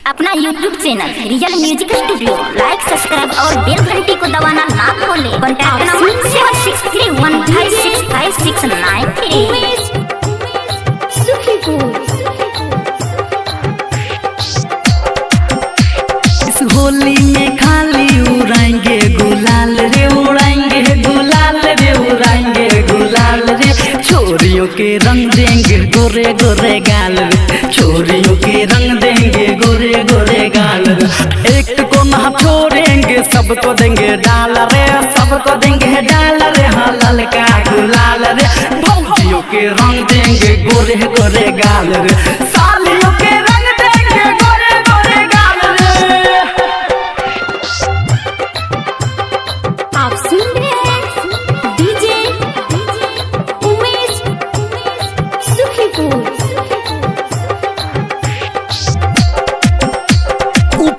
अपना YouTube channel Real Music Studio like subscribe और bell घंटी को दबाना ना भूलें। Contact number 76315693। होली में खाली उड़ाएंगे गुलाल रे, उड़ाएंगे गुलाल रे, उड़ाएंगे गुलाल रे। छोरियों के रंग देंगे गोरे गोरे गाल रे, छोरियों के रंग देंगे गोरे गोरे गाल रे। एक को ना छोड़ेंगे सबको देंगे डाल रे, सबको देंगे डाल रे। हाँ ललका गुलाल रे, भौजियों के रंग देंगे गोरे गोरे गाल रे, सालियों के रंग देंगे गोरे गोरे गाल रे। आप सुन रहे हैं डीजे उमेश सुखीपुर।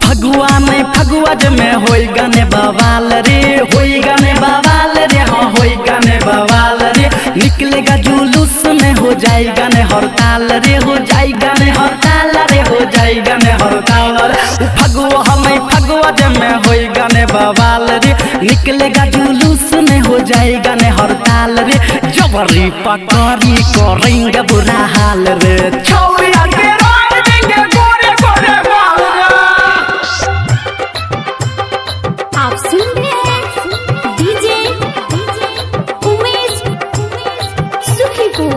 फगुआ में फगुआ में होई गाने बवाल रे, होई गाने बवाल रे। हाँ होई गाने बवाल रे, निकलेगा जुलूस में हो जाएगा ने हड़ताल रे, हो जाएगा ने हड़ताल रे, हो जाएगा ने हड़ताल रे। फगुआ में फगुआ में होई गाने बवाल रे, निकलेगा जुलूस में हो जाएगा ने हड़ताल रे। जबरी पकड़ी करेंगे बुरा हाल रे, छोरिया के रंग देंगे गोरे गोरे गाल रे। आप सुन रहे हैं डीजे उमेश सुखीपुर।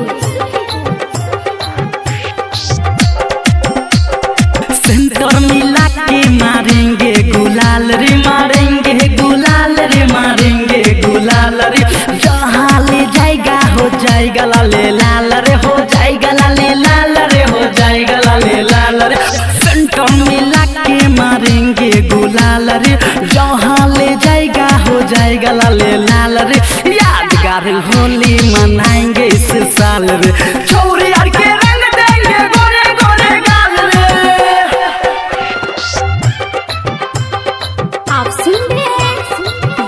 सेंटर मिला के मारेंगे गुलाल रे, मारेंगे गुलाल रे, मारेंगे गुलाल रे। जहाँ ले जाएगा हो जाएगा लाले लाल रे, हो जाएगा लाले लाल रे, हो जाएगा लाले लाल रे। सेंटर मिला के मारेंगे गुलाल रे, जहाँ ले जाएगा हो जाएगा लाले लाल रे। यादगार होली मनाएंगे इस साल रे, छोरी यार के रंग देंगे गोरे गोरे गाल रे। आप सुन रहे हैं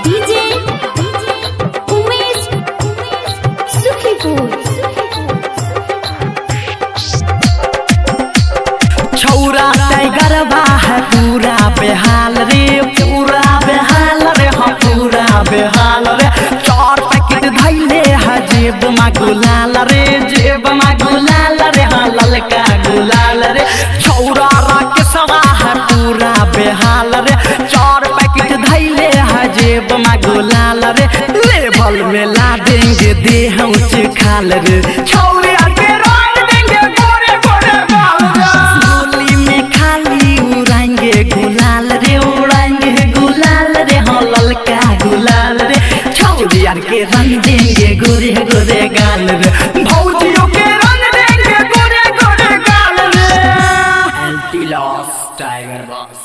डीजे उमेश सुखीपुर। छौरा टाइगर बा है पूरा बेहाल रे, पूरा बेहाल रे। हाँ पूरा बेहाल रे। 4 पैकेट धैले है जेब में गुलाल रे, जेब में गुलाल रे। हाँ ललका गुलाल रे। छौरा के सवा है पूरा बेहाल रे, 4 पैकेट धैले है जेब में गुलाल रे। लेवल में ला देंगे देह ऊंच खाल रे, छौरे के रंग देंगे गोरे गोरे गाल रे। होली में खाली उड़ाएंगे गुलाल रे, उड़ाएंगे गुलाल रे। हाँ ललका गुलाल रे, छौरिया के रंग देंगे गोरे गोरे गाल रे, भौजियों के रंग देंगे गोरे गोरे गाल रे। Anti loss tiger boss.